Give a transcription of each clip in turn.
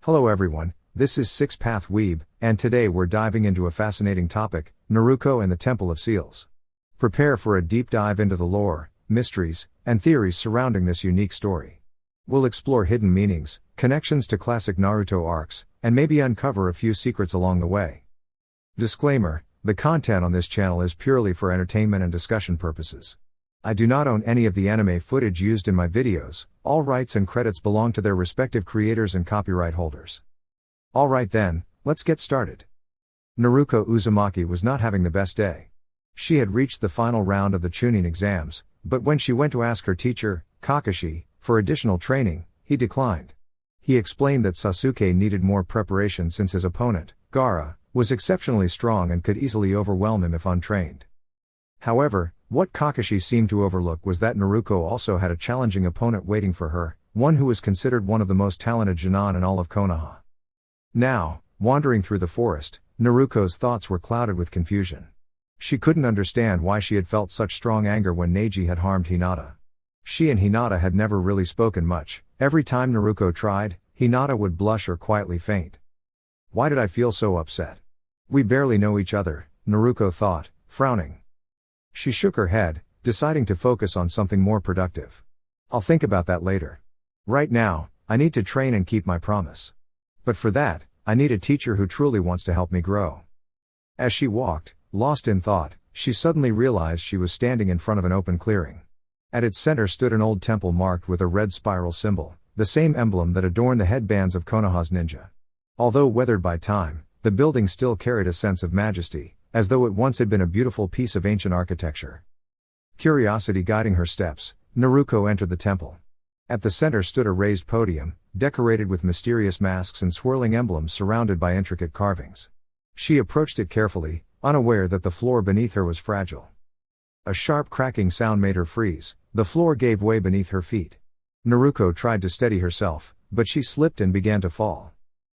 Hello everyone, this is Six Path Weeb, and today we're diving into a fascinating topic, Naruko and the Temple of Seals. Prepare for a deep dive into the lore, mysteries, and theories surrounding this unique story. We'll explore hidden meanings, connections to classic Naruto arcs, and maybe uncover a few secrets along the way. Disclaimer: the content on this channel is purely for entertainment and discussion purposes. I do not own any of the anime footage used in my videos. All rights and credits belong to their respective creators and copyright holders. Alright then, let's get started. Naruko Uzumaki was not having the best day. She had reached the final round of the Chunin exams, but when she went to ask her teacher, Kakashi, for additional training, he declined. He explained that Sasuke needed more preparation since his opponent, Gaara, was exceptionally strong and could easily overwhelm him if untrained. However, what Kakashi seemed to overlook was that Naruko also had a challenging opponent waiting for her, one who was considered one of the most talented Jonin in all of Konoha. Now, wandering through the forest, Naruko's thoughts were clouded with confusion. She couldn't understand why she had felt such strong anger when Neji had harmed Hinata. She and Hinata had never really spoken much. Every time Naruko tried, Hinata would blush or quietly faint. Why did I feel so upset? We barely know each other, Naruko thought, frowning. She shook her head, deciding to focus on something more productive. I'll think about that later. Right now, I need to train and keep my promise. But for that, I need a teacher who truly wants to help me grow. As she walked, lost in thought, she suddenly realized she was standing in front of an open clearing. At its center stood an old temple marked with a red spiral symbol, the same emblem that adorned the headbands of Konoha's ninja. Although weathered by time, the building still carried a sense of majesty, as though it once had been a beautiful piece of ancient architecture. Curiosity guiding her steps, Naruko entered the temple. At the center stood a raised podium, decorated with mysterious masks and swirling emblems surrounded by intricate carvings. She approached it carefully, unaware that the floor beneath her was fragile. A sharp cracking sound made her freeze. The floor gave way beneath her feet. Naruko tried to steady herself, but she slipped and began to fall.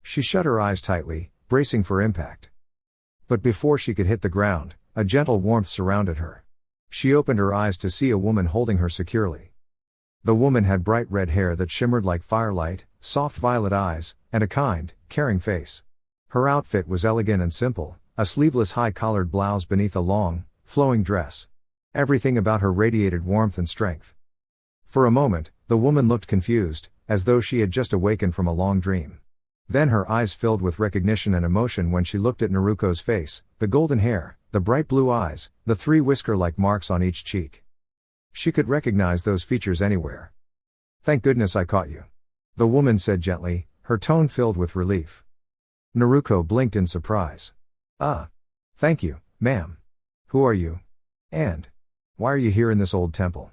She shut her eyes tightly, bracing for impact. But before she could hit the ground, a gentle warmth surrounded her. She opened her eyes to see a woman holding her securely. The woman had bright red hair that shimmered like firelight, soft violet eyes, and a kind, caring face. Her outfit was elegant and simple, a sleeveless high-collared blouse beneath a long, flowing dress. Everything about her radiated warmth and strength. For a moment, the woman looked confused, as though she had just awakened from a long dream. Then her eyes filled with recognition and emotion when she looked at Naruko's face, the golden hair, the bright blue eyes, the three whisker-like marks on each cheek. She could recognize those features anywhere. "Thank goodness I caught you," the woman said gently, her tone filled with relief. Naruko blinked in surprise. Thank you, ma'am. Who are you? And why are you here in this old temple?"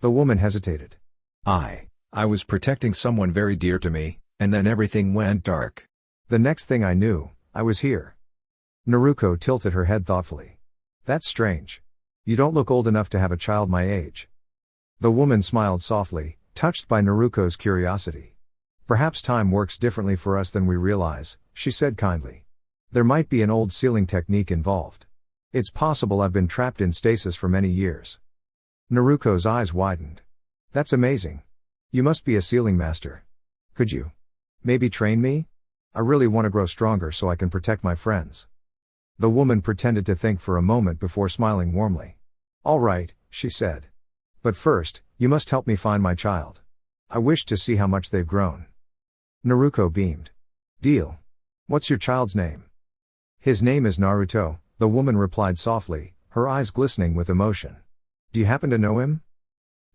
The woman hesitated. I was protecting someone very dear to me, and then everything went dark. The next thing I knew, I was here. Naruko tilted her head thoughtfully. That's strange. You don't look old enough to have a child my age. The woman smiled softly, touched by Naruko's curiosity. Perhaps time works differently for us than we realize, she said kindly. There might be an old sealing technique involved. It's possible I've been trapped in stasis for many years. Naruko's eyes widened. That's amazing. You must be a sealing master. Could you maybe train me? I really want to grow stronger so I can protect my friends. The woman pretended to think for a moment before smiling warmly. All right, she said. But first, you must help me find my child. I wish to see how much they've grown. Naruko beamed. Deal. What's your child's name? His name is Naruto, the woman replied softly, her eyes glistening with emotion. Do you happen to know him?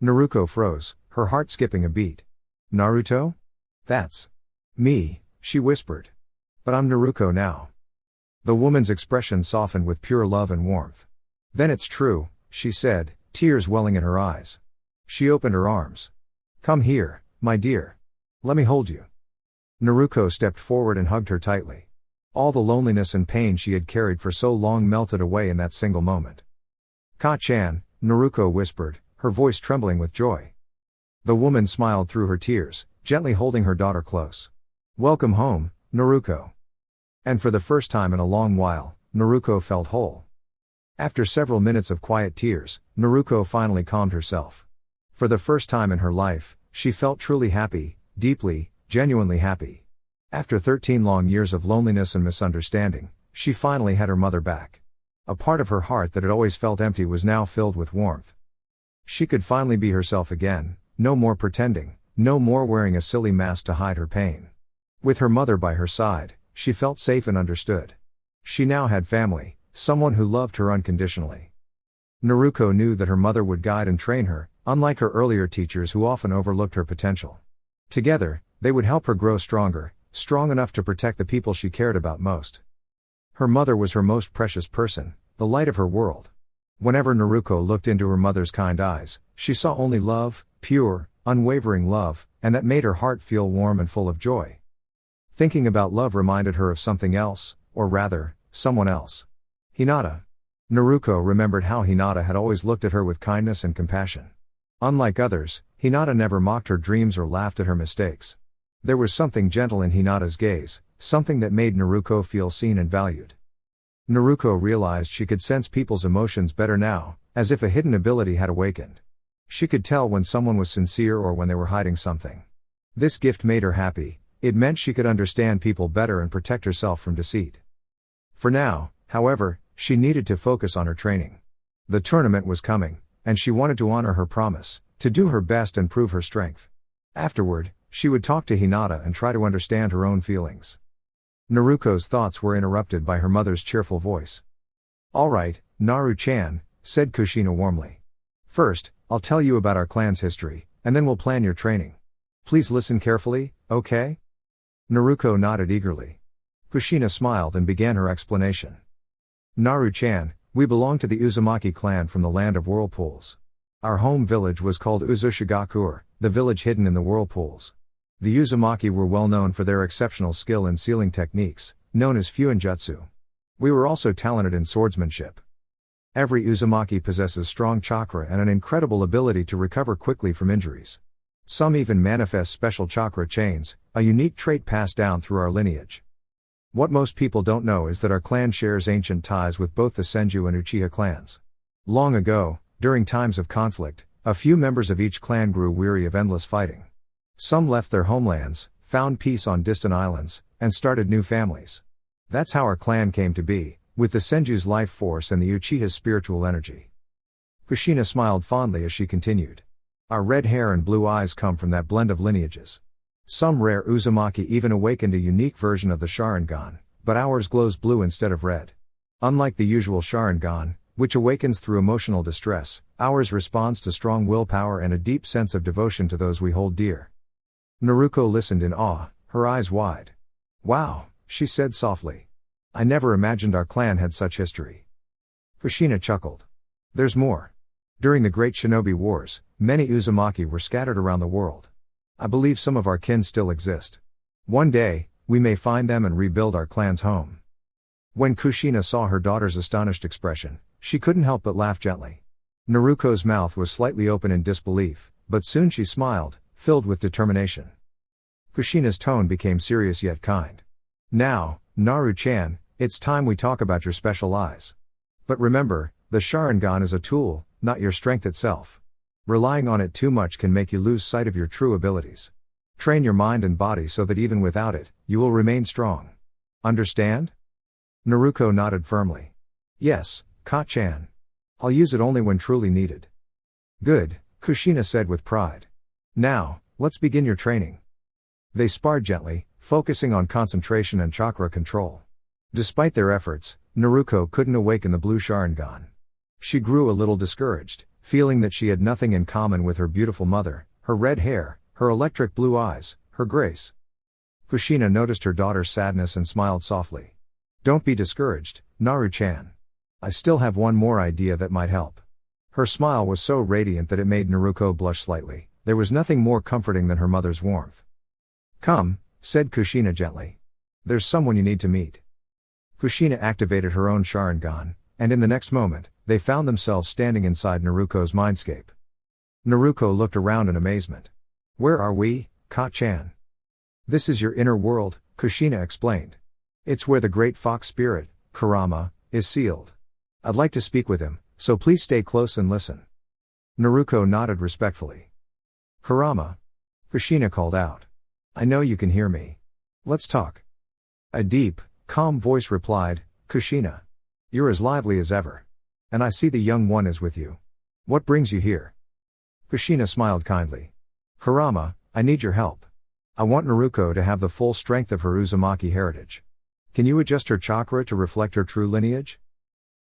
Naruko froze, her heart skipping a beat. Naruto? That's me, she whispered. But I'm Naruko now. The woman's expression softened with pure love and warmth. Then it's true, she said, tears welling in her eyes. She opened her arms. Come here, my dear. Let me hold you. Naruko stepped forward and hugged her tightly. All the loneliness and pain she had carried for so long melted away in that single moment. Ka-chan, Naruko whispered, her voice trembling with joy. The woman smiled through her tears, gently holding her daughter close. Welcome home, Naruko. And for the first time in a long while, Naruko felt whole. After several minutes of quiet tears, Naruko finally calmed herself. For the first time in her life, she felt truly happy, deeply, genuinely happy. After 13 long years of loneliness and misunderstanding, she finally had her mother back. A part of her heart that had always felt empty was now filled with warmth. She could finally be herself again, no more pretending, no more wearing a silly mask to hide her pain. With her mother by her side, she felt safe and understood. She now had family, someone who loved her unconditionally. Naruko knew that her mother would guide and train her, unlike her earlier teachers who often overlooked her potential. Together, they would help her grow stronger, strong enough to protect the people she cared about most. Her mother was her most precious person, the light of her world. Whenever Naruko looked into her mother's kind eyes, she saw only love, pure, unwavering love, and that made her heart feel warm and full of joy. Thinking about love reminded her of something else, or rather, someone else. Hinata. Naruko remembered how Hinata had always looked at her with kindness and compassion. Unlike others, Hinata never mocked her dreams or laughed at her mistakes. There was something gentle in Hinata's gaze, something that made Naruko feel seen and valued. Naruko realized she could sense people's emotions better now, as if a hidden ability had awakened. She could tell when someone was sincere or when they were hiding something. This gift made her happy. It meant she could understand people better and protect herself from deceit. For now, however, she needed to focus on her training. The tournament was coming, and she wanted to honor her promise, to do her best and prove her strength. Afterward, she would talk to Hinata and try to understand her own feelings. Naruko's thoughts were interrupted by her mother's cheerful voice. "All right, Naru-chan," said Kushina warmly. "First, I'll tell you about our clan's history, and then we'll plan your training. Please listen carefully, okay?" Naruko nodded eagerly. Kushina smiled and began her explanation. "Naru-chan, we belong to the Uzumaki clan from the land of whirlpools. Our home village was called Uzushigakur, the village hidden in the whirlpools. The Uzumaki were well known for their exceptional skill in sealing techniques, known as Fuinjutsu. We were also talented in swordsmanship. Every Uzumaki possesses strong chakra and an incredible ability to recover quickly from injuries. Some even manifest special chakra chains, a unique trait passed down through our lineage. What most people don't know is that our clan shares ancient ties with both the Senju and Uchiha clans. Long ago, during times of conflict, a few members of each clan grew weary of endless fighting. Some left their homelands, found peace on distant islands, and started new families. That's how our clan came to be, with the Senju's life force and the Uchiha's spiritual energy." Kushina smiled fondly as she continued. "Our red hair and blue eyes come from that blend of lineages. Some rare Uzumaki even awakened a unique version of the Sharingan, but ours glows blue instead of red. Unlike the usual Sharingan, which awakens through emotional distress, ours responds to strong willpower and a deep sense of devotion to those we hold dear." Naruko listened in awe, her eyes wide. "Wow," she said softly. "I never imagined our clan had such history." Kushina chuckled. "There's more. During the Great Shinobi Wars, many Uzumaki were scattered around the world. I believe some of our kin still exist. One day, we may find them and rebuild our clan's home." When Kushina saw her daughter's astonished expression, she couldn't help but laugh gently. Naruko's mouth was slightly open in disbelief, but soon she smiled, filled with determination. Kushina's tone became serious yet kind. "Now, Naru-chan, it's time we talk about your special eyes. But remember, the Sharingan is a tool, not your strength itself. Relying on it too much can make you lose sight of your true abilities. Train your mind and body so that even without it, you will remain strong. Understand?" Naruko nodded firmly. "Yes, Ka-chan. I'll use it only when truly needed." "Good," Kushina said with pride. "Now, let's begin your training." They sparred gently, focusing on concentration and chakra control. Despite their efforts, Naruko couldn't awaken the blue Sharingan. She grew a little discouraged, feeling that she had nothing in common with her beautiful mother, her red hair, her electric blue eyes, her grace. Kushina noticed her daughter's sadness and smiled softly. "Don't be discouraged, Naru-chan. I still have one more idea that might help." Her smile was so radiant that it made Naruko blush slightly. There was nothing more comforting than her mother's warmth. "Come," said Kushina gently. "There's someone you need to meet." Kushina activated her own Sharingan, and in the next moment, they found themselves standing inside Naruko's mindscape. Naruko looked around in amazement. "Where are we, Ka-chan?" "This is your inner world," Kushina explained. "It's where the great fox spirit, Kurama, is sealed. I'd like to speak with him, so please stay close and listen." Naruko nodded respectfully. "Kurama," Kushina called out. "I know you can hear me. Let's talk. A deep, calm voice replied, Kushina. You're as lively as ever. And I see the young one is with you. What brings you here? Kushina smiled kindly. Kurama, I need your help. I want Naruko to have the full strength of her Uzumaki heritage. Can you adjust her chakra to reflect her true lineage?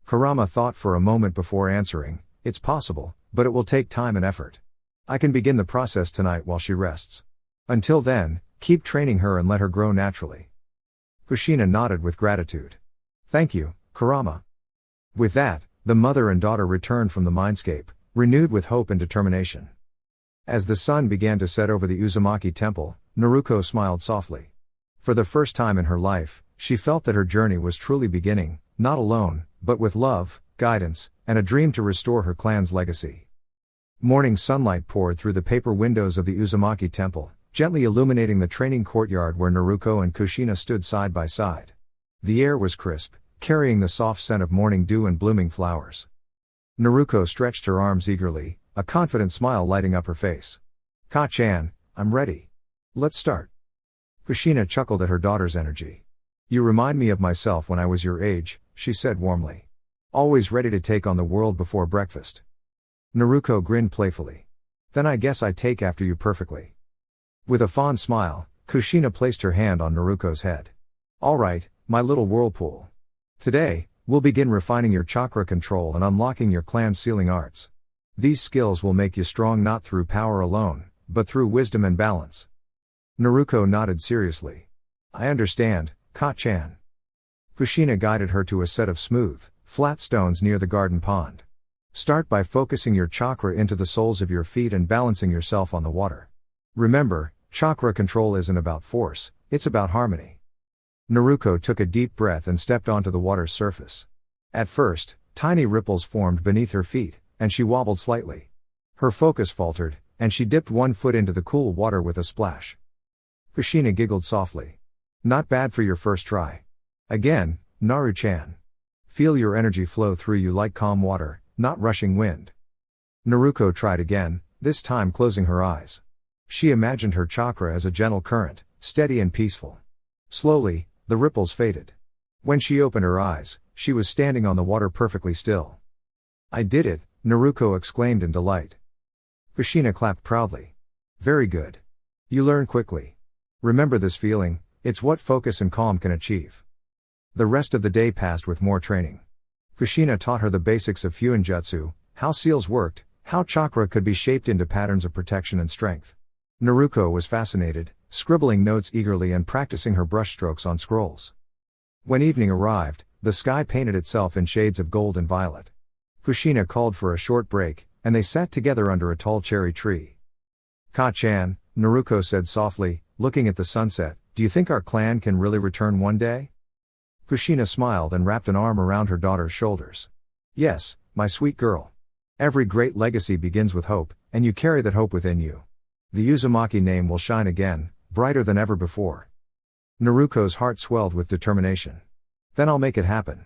Kurama thought for a moment before answering, it's possible, but it will take time and effort. I can begin the process tonight while she rests. Until then, keep training her and let her grow naturally. Kushina nodded with gratitude. Thank you, Kurama. With that, the mother and daughter returned from the mindscape, renewed with hope and determination. As the sun began to set over the Uzumaki temple, Naruko smiled softly. For the first time in her life, she felt that her journey was truly beginning, not alone, but with love, guidance, and a dream to restore her clan's legacy. Morning sunlight poured through the paper windows of the Uzumaki temple, gently illuminating the training courtyard where Naruko and Kushina stood side by side. The air was crisp, carrying the soft scent of morning dew and blooming flowers. Naruko stretched her arms eagerly, a confident smile lighting up her face. Ka-chan, I'm ready. Let's start. Kushina chuckled at her daughter's energy. You remind me of myself when I was your age, she said warmly. Always ready to take on the world before breakfast. Naruko grinned playfully. Then I guess I take after you perfectly. With a fond smile, Kushina placed her hand on Naruko's head. All right, my little whirlpool. Today, we'll begin refining your chakra control and unlocking your clan's sealing arts. These skills will make you strong not through power alone, but through wisdom and balance. Naruko nodded seriously. I understand, Ka-chan. Kushina guided her to a set of smooth, flat stones near the garden pond. Start by focusing your chakra into the soles of your feet and balancing yourself on the water. Remember, chakra control isn't about force, it's about harmony. Naruko took a deep breath and stepped onto the water's surface. At first, tiny ripples formed beneath her feet, and she wobbled slightly. Her focus faltered, and she dipped one foot into the cool water with a splash. Kushina giggled softly. Not bad for your first try. Again, Naru-chan. Feel your energy flow through you like calm water, not rushing wind. Naruko tried again, this time closing her eyes. She imagined her chakra as a gentle current, steady and peaceful. Slowly, the ripples faded. When she opened her eyes, she was standing on the water perfectly still. I did it, Naruko exclaimed in delight. Kushina clapped proudly. Very good. You learn quickly. Remember this feeling, it's what focus and calm can achieve. The rest of the day passed with more training. Kushina taught her the basics of Fuinjutsu, how seals worked, how chakra could be shaped into patterns of protection and strength. Naruko was fascinated, scribbling notes eagerly and practicing her brushstrokes on scrolls. When evening arrived, the sky painted itself in shades of gold and violet. Kushina called for a short break, and they sat together under a tall cherry tree. Ka-chan, Naruko said softly, looking at the sunset, do you think our clan can really return one day? Kushina smiled and wrapped an arm around her daughter's shoulders. Yes, my sweet girl. Every great legacy begins with hope, and you carry that hope within you. The Uzumaki name will shine again, brighter than ever before. Naruko's heart swelled with determination. Then I'll make it happen.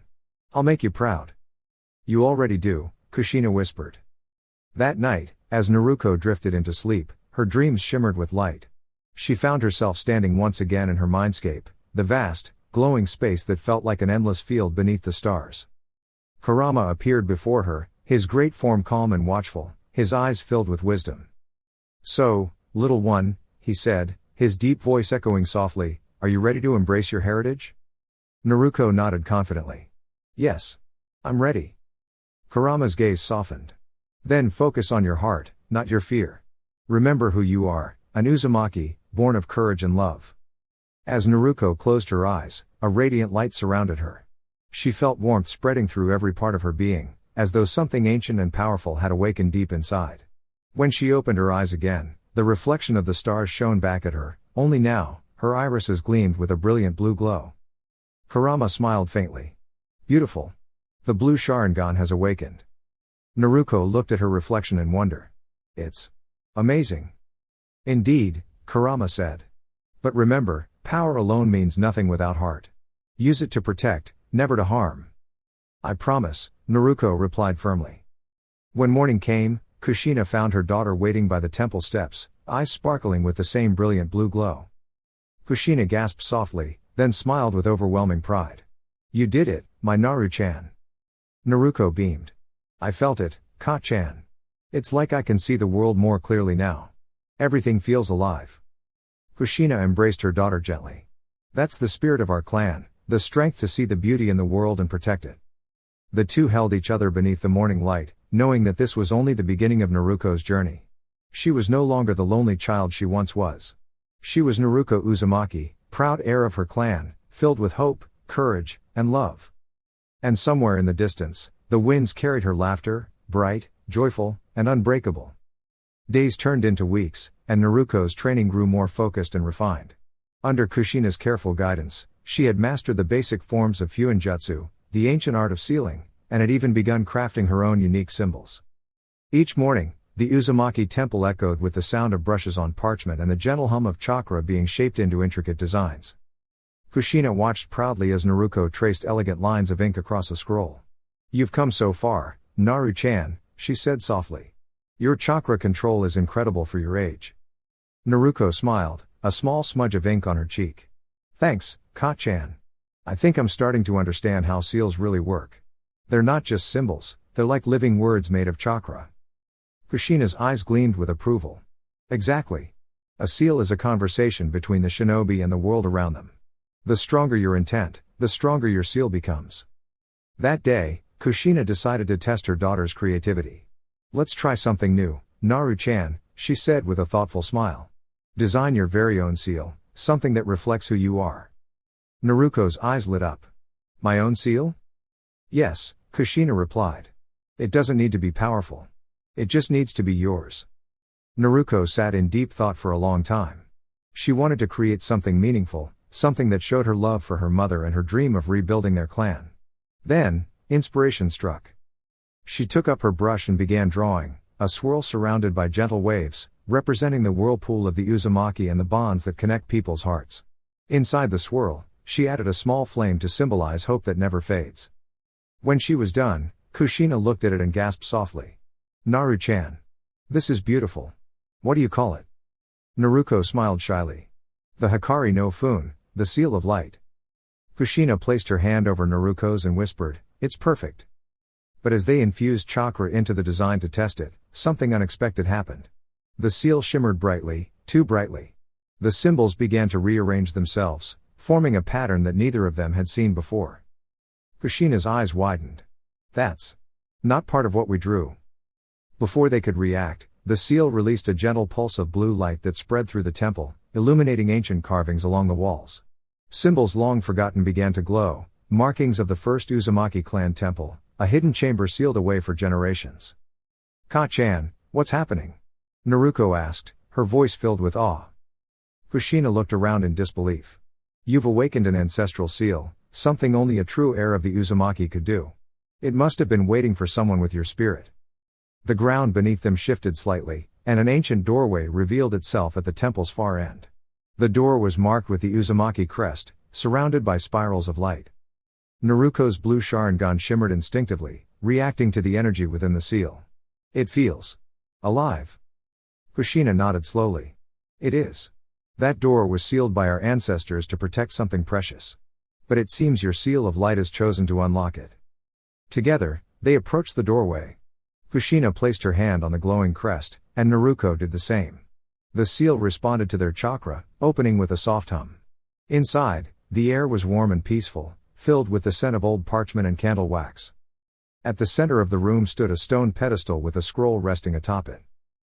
I'll make you proud. You already do, Kushina whispered. That night, as Naruko drifted into sleep, her dreams shimmered with light. She found herself standing once again in her mindscape, the vast, glowing space that felt like an endless field beneath the stars. Kurama appeared before her, his great form calm and watchful, his eyes filled with wisdom. So, little one, he said, his deep voice echoing softly, are you ready to embrace your heritage? Naruko nodded confidently. Yes. I'm ready. Kurama's gaze softened. Then focus on your heart, not your fear. Remember who you are, an Uzumaki, born of courage and love. As Naruko closed her eyes, a radiant light surrounded her. She felt warmth spreading through every part of her being, as though something ancient and powerful had awakened deep inside. When she opened her eyes again, the reflection of the stars shone back at her, only now, her irises gleamed with a brilliant blue glow. Kurama smiled faintly. Beautiful. The blue Sharingan has awakened. Naruko looked at her reflection in wonder. It's amazing. Indeed, Kurama said. But remember, power alone means nothing without heart. Use it to protect, never to harm. I promise, Naruko replied firmly. When morning came, Kushina found her daughter waiting by the temple steps, eyes sparkling with the same brilliant blue glow. Kushina gasped softly, then smiled with overwhelming pride. You did it, my Naru-chan. Naruko beamed. I felt it, Ka-chan. It's like I can see the world more clearly now. Everything feels alive. Kushina embraced her daughter gently. That's the spirit of our clan, the strength to see the beauty in the world and protect it. The two held each other beneath the morning light, knowing that this was only the beginning of Naruko's journey. She was no longer the lonely child she once was. She was Naruko Uzumaki, proud heir of her clan, filled with hope, courage, and love. And somewhere in the distance, the winds carried her laughter, bright, joyful, and unbreakable. Days turned into weeks, and Naruko's training grew more focused and refined. Under Kushina's careful guidance, she had mastered the basic forms of Fuinjutsu, the ancient art of sealing, and had even begun crafting her own unique symbols. Each morning, the Uzumaki temple echoed with the sound of brushes on parchment and the gentle hum of chakra being shaped into intricate designs. Kushina watched proudly as Naruko traced elegant lines of ink across a scroll. You've come so far, Naru-chan, she said softly. Your chakra control is incredible for your age. Naruko smiled, a small smudge of ink on her cheek. Thanks, Ka-chan. I think I'm starting to understand how seals really work. They're not just symbols, they're like living words made of chakra. Kushina's eyes gleamed with approval. Exactly. A seal is a conversation between the shinobi and the world around them. The stronger your intent, the stronger your seal becomes. That day, Kushina decided to test her daughter's creativity. Let's try something new, Naru-chan, she said with a thoughtful smile. Design your very own seal, something that reflects who you are. Naruko's eyes lit up. My own seal? Yes, Kushina replied. It doesn't need to be powerful. It just needs to be yours. Naruko sat in deep thought for a long time. She wanted to create something meaningful, something that showed her love for her mother and her dream of rebuilding their clan. Then, inspiration struck. She took up her brush and began drawing, a swirl surrounded by gentle waves, representing the whirlpool of the Uzumaki and the bonds that connect people's hearts. Inside the swirl, she added a small flame to symbolize hope that never fades. When she was done, Kushina looked at it and gasped softly. Naru-chan. This is beautiful. What do you call it? Naruko smiled shyly. The Hikari no Fun, the seal of light. Kushina placed her hand over Naruko's and whispered, It's perfect. But as they infused chakra into the design to test it, something unexpected happened. The seal shimmered brightly, too brightly. The symbols began to rearrange themselves, forming a pattern that neither of them had seen before. Kushina's eyes widened. That's not part of what we drew. Before they could react, the seal released a gentle pulse of blue light that spread through the temple, illuminating ancient carvings along the walls. Symbols long forgotten began to glow, markings of the first Uzumaki clan temple, a hidden chamber sealed away for generations. Ka-chan, what's happening? Naruko asked, her voice filled with awe. Kushina looked around in disbelief. You've awakened an ancestral seal, something only a true heir of the Uzumaki could do. It must have been waiting for someone with your spirit. The ground beneath them shifted slightly, and an ancient doorway revealed itself at the temple's far end. The door was marked with the Uzumaki crest, surrounded by spirals of light. Naruko's blue Sharingan shimmered instinctively, reacting to the energy within the seal. It feels alive. Kushina nodded slowly. It is. That door was sealed by our ancestors to protect something precious. But it seems your seal of light has chosen to unlock it. Together, they approached the doorway. Kushina placed her hand on the glowing crest, and Naruko did the same. The seal responded to their chakra, opening with a soft hum. Inside, the air was warm and peaceful, filled with the scent of old parchment and candle wax. At the center of the room stood a stone pedestal with a scroll resting atop it.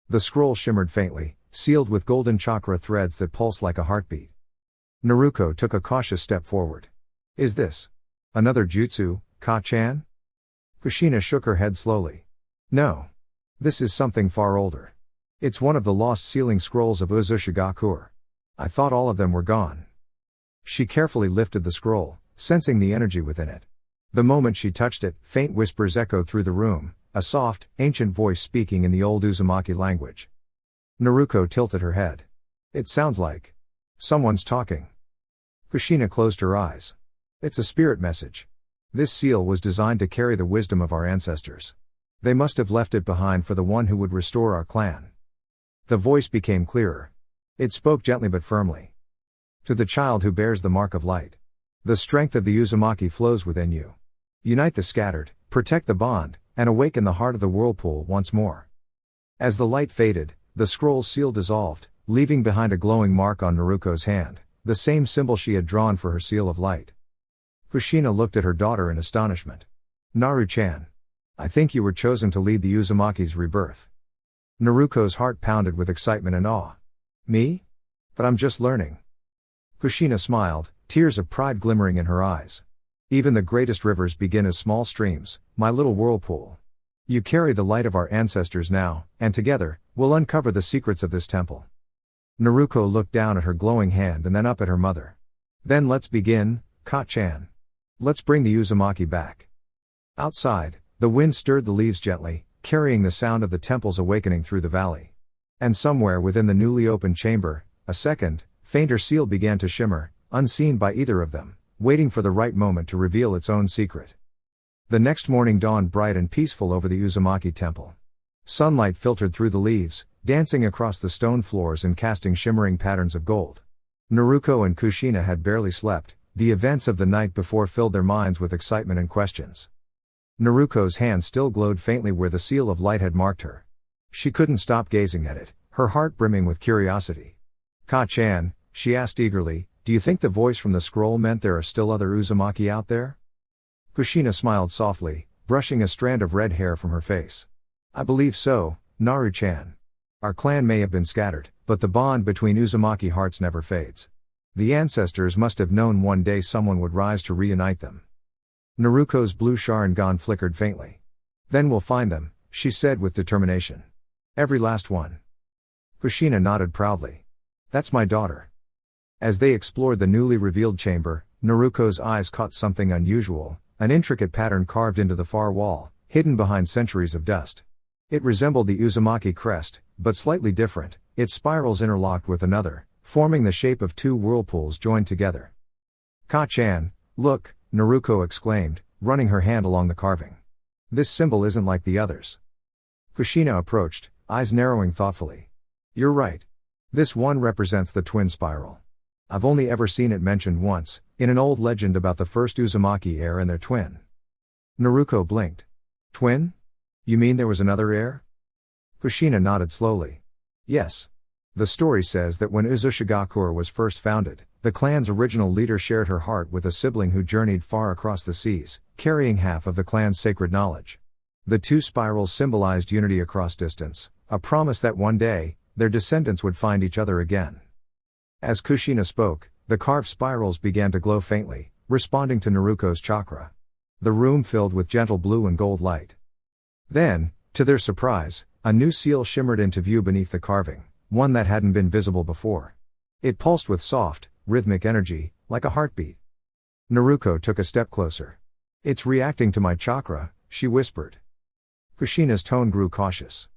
The scroll shimmered faintly, sealed with golden chakra threads that pulsed like a heartbeat. Naruko took a cautious step forward. Is this another jutsu, Ka-chan? Kushina shook her head slowly. No. This is something far older. It's one of the lost sealing scrolls of Uzushigakur. I thought all of them were gone. She carefully lifted the scroll, sensing the energy within it. The moment she touched it, faint whispers echoed through the room, a soft, ancient voice speaking in the old Uzumaki language. Naruko tilted her head. It sounds like someone's talking. Kushina closed her eyes. It's a spirit message. This seal was designed to carry the wisdom of our ancestors. They must have left it behind for the one who would restore our clan. The voice became clearer. It spoke gently but firmly. To the child who bears the mark of light. The strength of the Uzumaki flows within you. Unite the scattered, protect the bond, and awaken the heart of the whirlpool once more. As the light faded, the scroll's seal dissolved, leaving behind a glowing mark on Naruko's hand, the same symbol she had drawn for her seal of light. Kushina looked at her daughter in astonishment. Naru-chan. I think you were chosen to lead the Uzumaki's rebirth. Naruko's heart pounded with excitement and awe. Me? But I'm just learning. Kushina smiled, tears of pride glimmering in her eyes. Even the greatest rivers begin as small streams, my little whirlpool. You carry the light of our ancestors now, and together, we'll uncover the secrets of this temple. Naruko looked down at her glowing hand and then up at her mother. Then let's begin, Ka-chan. Let's bring the Uzumaki back. Outside, the wind stirred the leaves gently, carrying the sound of the temple's awakening through the valley. And somewhere within the newly opened chamber, a second, fainter seal began to shimmer, unseen by either of them, waiting for the right moment to reveal its own secret. The next morning dawned bright and peaceful over the Uzumaki temple. Sunlight filtered through the leaves, dancing across the stone floors and casting shimmering patterns of gold. Naruko and Kushina had barely slept, the events of the night before filled their minds with excitement and questions. Naruko's hand still glowed faintly where the seal of light had marked her. She couldn't stop gazing at it, her heart brimming with curiosity. Ka-chan, she asked eagerly, do you think the voice from the scroll meant there are still other Uzumaki out there? Kushina smiled softly, brushing a strand of red hair from her face. I believe so, Naru-chan. Our clan may have been scattered, but the bond between Uzumaki hearts never fades. The ancestors must have known one day someone would rise to reunite them. Naruko's blue Sharingan flickered faintly. Then we'll find them, she said with determination. Every last one. Kushina nodded proudly. That's my daughter. As they explored the newly revealed chamber, Naruko's eyes caught something unusual, an intricate pattern carved into the far wall, hidden behind centuries of dust. It resembled the Uzumaki crest, but slightly different, its spirals interlocked with another, forming the shape of two whirlpools joined together. Ka-chan, look, Naruko exclaimed, running her hand along the carving. This symbol isn't like the others. Kushina approached, eyes narrowing thoughtfully. You're right. This one represents the twin spiral. I've only ever seen it mentioned once, in an old legend about the first Uzumaki heir and their twin. Naruko blinked. Twin? You mean there was another heir? Kushina nodded slowly. Yes. The story says that when Uzushigakure was first founded, the clan's original leader shared her heart with a sibling who journeyed far across the seas, carrying half of the clan's sacred knowledge. The two spirals symbolized unity across distance, a promise that one day, their descendants would find each other again. As Kushina spoke, the carved spirals began to glow faintly, responding to Naruko's chakra. The room filled with gentle blue and gold light. Then, to their surprise, a new seal shimmered into view beneath the carving, one that hadn't been visible before. It pulsed with soft, rhythmic energy, like a heartbeat. Naruko took a step closer. It's reacting to my chakra, she whispered. Kushina's tone grew cautious.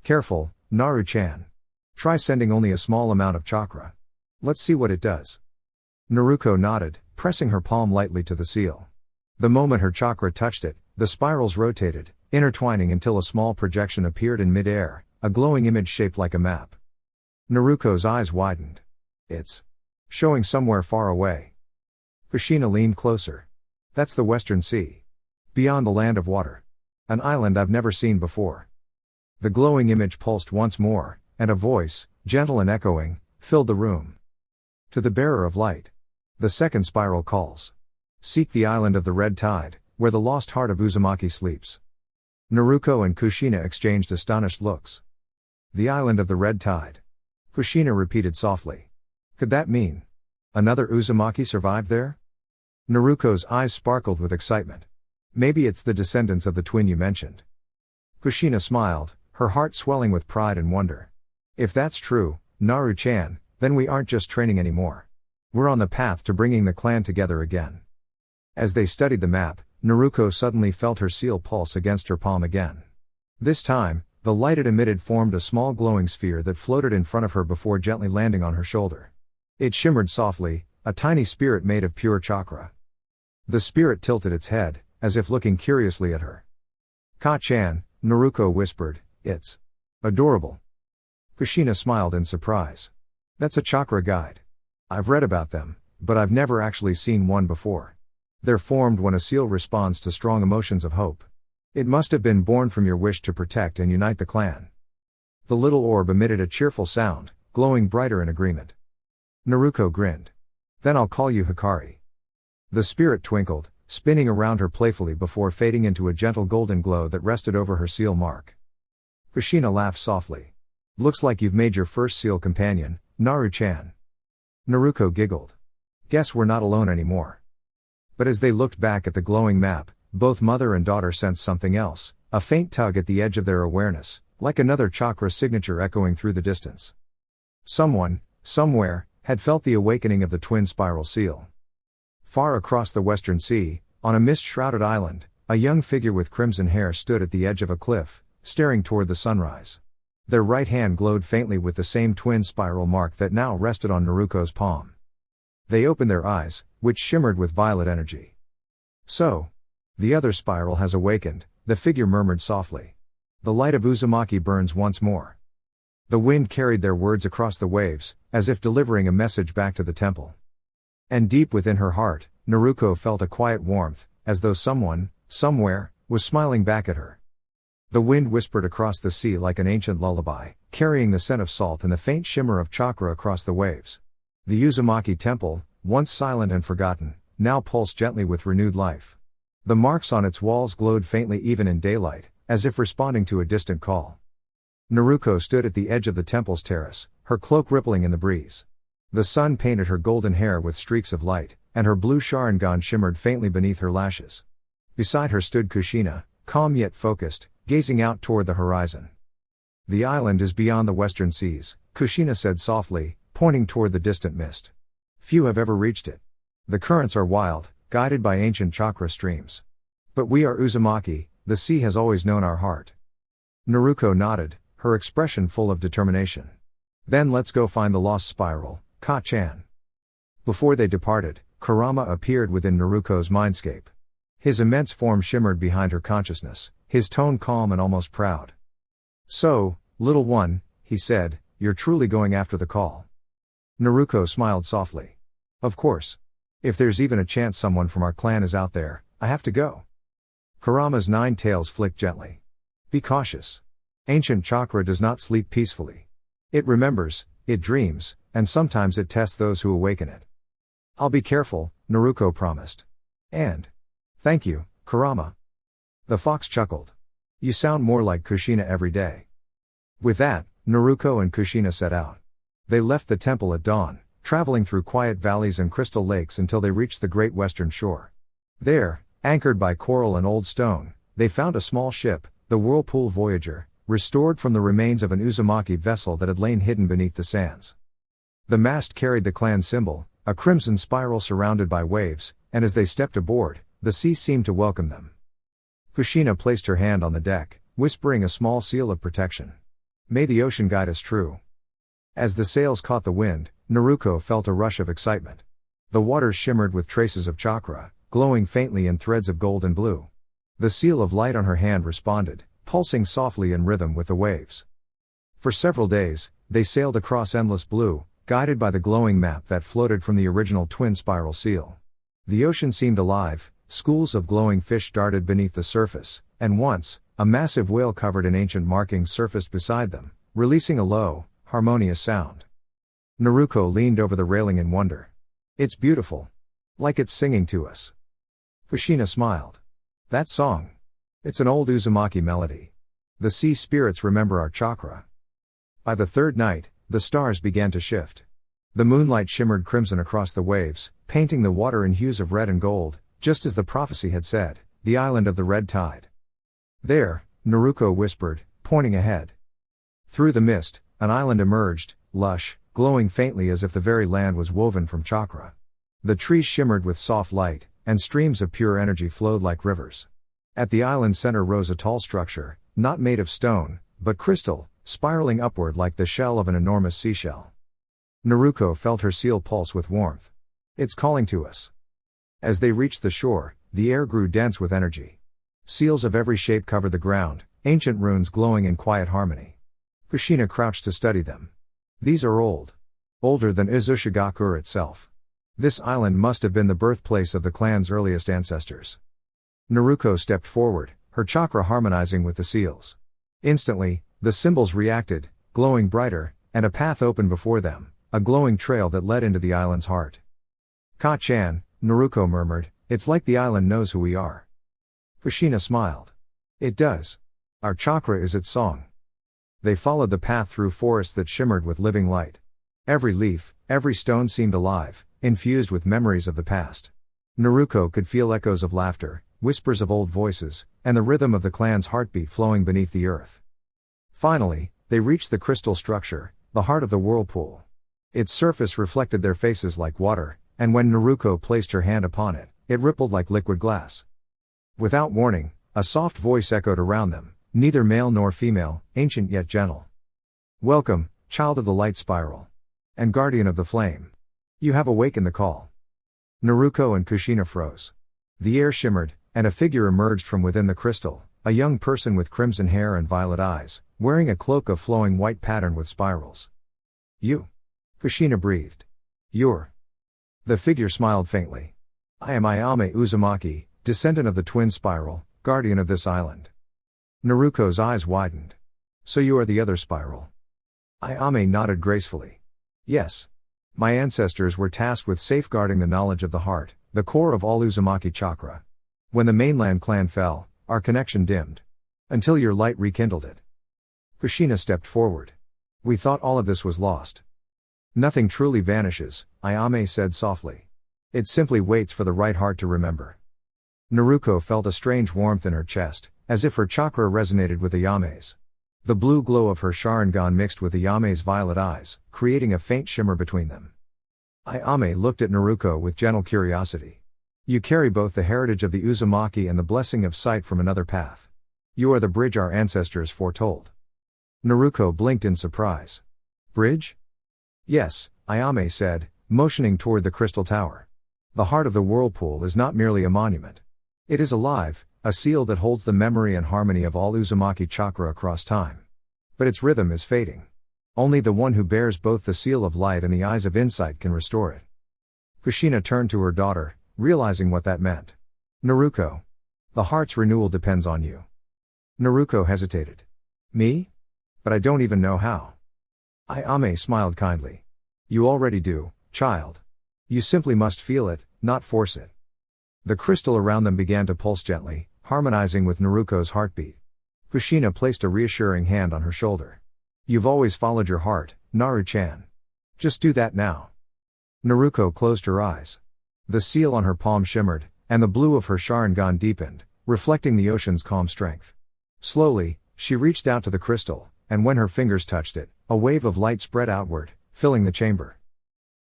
Careful, Naru-chan. Try sending only a small amount of chakra. Let's see what it does. Naruko nodded, pressing her palm lightly to the seal. The moment her chakra touched it, the spirals rotated, intertwining until a small projection appeared in mid-air, a glowing image shaped like a map. Naruko's eyes widened. It's showing somewhere far away. Kushina leaned closer. That's the Western Sea. Beyond the land of water. An island I've never seen before. The glowing image pulsed once more, and a voice, gentle and echoing, filled the room. To the bearer of light. The second spiral calls. Seek the island of the red tide, where the lost heart of Uzumaki sleeps. Naruko and Kushina exchanged astonished looks. The island of the red tide. Kushina repeated softly. Could that mean another Uzumaki survived there? Naruko's eyes sparkled with excitement. Maybe it's the descendants of the twin you mentioned. Kushina smiled, her heart swelling with pride and wonder. If that's true, Naru-chan, then we aren't just training anymore. We're on the path to bringing the clan together again. As they studied the map, Naruko suddenly felt her seal pulse against her palm again. This time, the light it emitted formed a small glowing sphere that floated in front of her before gently landing on her shoulder. It shimmered softly, a tiny spirit made of pure chakra. The spirit tilted its head, as if looking curiously at her. Ka-chan, Naruko whispered, it's adorable. Kushina smiled in surprise. That's a chakra guide. I've read about them, but I've never actually seen one before. They're formed when a seal responds to strong emotions of hope. It must have been born from your wish to protect and unite the clan. The little orb emitted a cheerful sound, glowing brighter in agreement. Naruko grinned. Then I'll call you Hikari. The spirit twinkled, spinning around her playfully before fading into a gentle golden glow that rested over her seal mark. Kushina laughed softly. Looks like you've made your first seal companion, Naru-chan. Naruko giggled. Guess we're not alone anymore. But as they looked back at the glowing map, both mother and daughter sensed something else, a faint tug at the edge of their awareness, like another chakra signature echoing through the distance. Someone, somewhere, had felt the awakening of the twin spiral seal. Far across the western sea, on a mist-shrouded island, a young figure with crimson hair stood at the edge of a cliff, staring toward the sunrise. Their right hand glowed faintly with the same twin spiral mark that now rested on Naruko's palm. They opened their eyes, which shimmered with violet energy. So, the other spiral has awakened, the figure murmured softly. The light of Uzumaki burns once more. The wind carried their words across the waves, as if delivering a message back to the temple. And deep within her heart, Naruko felt a quiet warmth, as though someone, somewhere, was smiling back at her. The wind whispered across the sea like an ancient lullaby, carrying the scent of salt and the faint shimmer of chakra across the waves. The Uzumaki temple, once silent and forgotten, now pulsed gently with renewed life. The marks on its walls glowed faintly even in daylight, as if responding to a distant call. Naruko stood at the edge of the temple's terrace, her cloak rippling in the breeze. The sun painted her golden hair with streaks of light, and her blue sharingan shimmered faintly beneath her lashes. Beside her stood Kushina, calm yet focused, gazing out toward the horizon. The island is beyond the western seas, Kushina said softly, pointing toward the distant mist. Few have ever reached it. The currents are wild, guided by ancient chakra streams. But we are Uzumaki, the sea has always known our heart. Naruko nodded, her expression full of determination. Then let's go find the lost spiral, Ka-chan. Before they departed, Kurama appeared within Naruko's mindscape. His immense form shimmered behind her consciousness, his tone calm and almost proud. So, little one, he said, you're truly going after the call. Naruko smiled softly. Of course. If there's even a chance someone from our clan is out there, I have to go. Kurama's 9 tails flicked gently. Be cautious. Ancient chakra does not sleep peacefully. It remembers, it dreams, and sometimes it tests those who awaken it. I'll be careful, Naruko promised. And thank you, Kurama. The fox chuckled. You sound more like Kushina every day. With that, Naruko and Kushina set out. They left the temple at dawn, traveling through quiet valleys and crystal lakes until they reached the great western shore. There, anchored by coral and old stone, they found a small ship, the Whirlpool Voyager, restored from the remains of an Uzumaki vessel that had lain hidden beneath the sands. The mast carried the clan symbol, a crimson spiral surrounded by waves, and as they stepped aboard, the sea seemed to welcome them. Kushina placed her hand on the deck, whispering a small seal of protection. May the ocean guide us true. As the sails caught the wind, Naruko felt a rush of excitement. The waters shimmered with traces of chakra, glowing faintly in threads of gold and blue. The seal of light on her hand responded, pulsing softly in rhythm with the waves. For several days, they sailed across endless blue, guided by the glowing map that floated from the original twin spiral seal. The ocean seemed alive, schools of glowing fish darted beneath the surface, and once, a massive whale covered in ancient markings surfaced beside them, releasing a low, harmonious sound. Naruko leaned over the railing in wonder. It's beautiful. Like it's singing to us. Kushina smiled. That song. It's an old Uzumaki melody. The sea spirits remember our chakra. By the third night, the stars began to shift. The moonlight shimmered crimson across the waves, painting the water in hues of red and gold, just as the prophecy had said, the island of the red tide. There, Naruko whispered, pointing ahead. Through the mist, an island emerged, lush, glowing faintly as if the very land was woven from chakra. The trees shimmered with soft light, and streams of pure energy flowed like rivers. At the island's center rose a tall structure, not made of stone, but crystal, spiraling upward like the shell of an enormous seashell. Naruko felt her seal pulse with warmth. It's calling to us. As they reached the shore, the air grew dense with energy. Seals of every shape covered the ground, ancient runes glowing in quiet harmony. Kushina crouched to study them. These are old older than Izushigakur itself. This island must have been the birthplace of the clan's earliest ancestors. Naruko stepped forward, her chakra harmonizing with the seals. Instantly, the symbols reacted, glowing brighter, and a path opened before them, a glowing trail that led into the island's heart. "Ka-chan," Naruko murmured, "it's like the island knows who we are." Kushina smiled. "It does. Our chakra is its song." They followed the path through forests that shimmered with living light. Every leaf, every stone seemed alive, infused with memories of the past. Naruko could feel echoes of laughter, whispers of old voices, and the rhythm of the clan's heartbeat flowing beneath the earth. Finally, they reached the crystal structure, the heart of the whirlpool. Its surface reflected their faces like water, and when Naruko placed her hand upon it, it rippled like liquid glass. Without warning, a soft voice echoed around them, neither male nor female, ancient yet gentle. "Welcome, child of the light spiral. And guardian of the flame. You have awakened the call." Naruko and Kushina froze. The air shimmered, and a figure emerged from within the crystal, a young person with crimson hair and violet eyes, wearing a cloak of flowing white patterned with spirals. "You?" Kushina breathed. "You're?" The figure smiled faintly. "I am Ayame Uzumaki, descendant of the twin spiral, guardian of this island." Naruko's eyes widened. "So you are the other spiral?" Ayame nodded gracefully. "Yes. My ancestors were tasked with safeguarding the knowledge of the heart, the core of all Uzumaki chakra. When the mainland clan fell, our connection dimmed. Until your light rekindled it." Kushina stepped forward. "We thought all of this was lost." "Nothing truly vanishes," Ayame said softly. "It simply waits for the right heart to remember." Naruko felt a strange warmth in her chest, as if her chakra resonated with Ayame's. The blue glow of her Sharingan mixed with Ayame's violet eyes, creating a faint shimmer between them. Ayame looked at Naruko with gentle curiosity. "You carry both the heritage of the Uzumaki and the blessing of sight from another path. You are the bridge our ancestors foretold." Naruko blinked in surprise. "Bridge?" "Yes," Ayame said, motioning toward the crystal tower. "The heart of the whirlpool is not merely a monument. It is alive, a seal that holds the memory and harmony of all Uzumaki chakra across time. But its rhythm is fading. Only the one who bears both the seal of light and the eyes of insight can restore it." Kushina turned to her daughter, realizing what that meant. "Naruko. The heart's renewal depends on you." Naruko hesitated. "Me? But I don't even know how." Ayame smiled kindly. "You already do, child. You simply must feel it, not force it." The crystal around them began to pulse gently, harmonizing with Naruko's heartbeat. Kushina placed a reassuring hand on her shoulder. "You've always followed your heart, Naru-chan. Just do that now." Naruko closed her eyes. The seal on her palm shimmered, and the blue of her Sharingan deepened, reflecting the ocean's calm strength. Slowly, she reached out to the crystal, and when her fingers touched it, a wave of light spread outward, filling the chamber.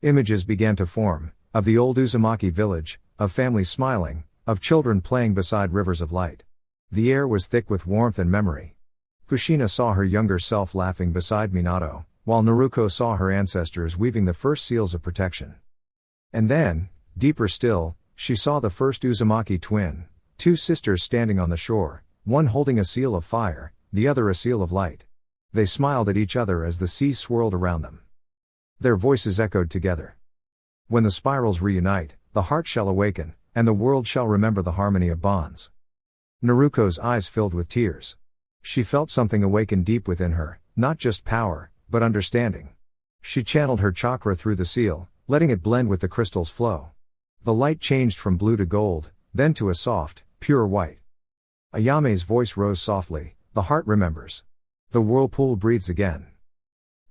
Images began to form, of the old Uzumaki village, of families smiling, of children playing beside rivers of light. The air was thick with warmth and memory. Kushina saw her younger self laughing beside Minato, while Naruko saw her ancestors weaving the first seals of protection. And then, deeper still, she saw the first Uzumaki twin, two sisters standing on the shore, one holding a seal of fire, the other a seal of light. They smiled at each other as the sea swirled around them. Their voices echoed together. "When the spirals reunite, the heart shall awaken, and the world shall remember the harmony of bonds." Naruko's eyes filled with tears. She felt something awaken deep within her, not just power, but understanding. She channeled her chakra through the seal, letting it blend with the crystal's flow. The light changed from blue to gold, then to a soft, pure white. Ayame's voice rose softly, "The heart remembers. The whirlpool breathes again."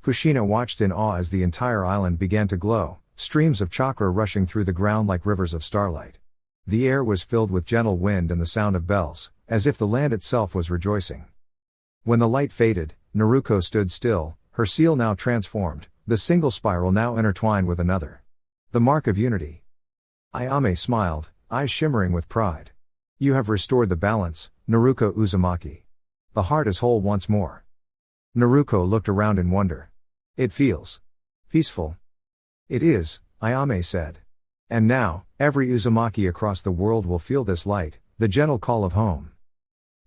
Kushina watched in awe as the entire island began to glow, streams of chakra rushing through the ground like rivers of starlight. The air was filled with gentle wind and the sound of bells, as if the land itself was rejoicing. When the light faded, Naruko stood still, her seal now transformed, the single spiral now intertwined with another. The mark of unity. Ayame smiled, eyes shimmering with pride. "You have restored the balance, Naruko Uzumaki. The heart is whole once more." Naruko looked around in wonder. "It feels peaceful." "It is," Ayame said. "And now, every Uzumaki across the world will feel this light, the gentle call of home."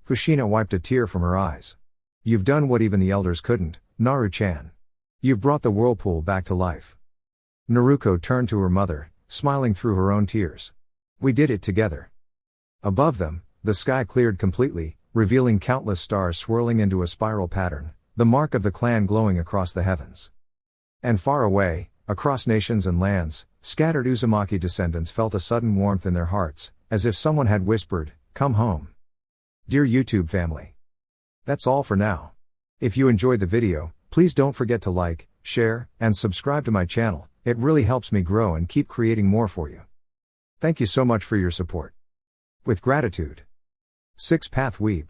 Kushina wiped a tear from her eyes. "You've done what even the elders couldn't, Naru-chan. You've brought the whirlpool back to life. Naruko turned to her mother, smiling through her own tears. We did it together. Above them, the sky cleared completely, revealing countless stars swirling into a spiral pattern, the mark of the clan glowing across the heavens. And far away, across nations and lands, scattered Uzumaki descendants felt a sudden warmth in their hearts, as if someone had whispered, "Come home." Dear YouTube family. That's all for now. If you enjoyed the video, please don't forget to like, share, and subscribe to my channel. It really helps me grow and keep creating more for you. Thank you so much for your support. With gratitude. 6 Path Weeb.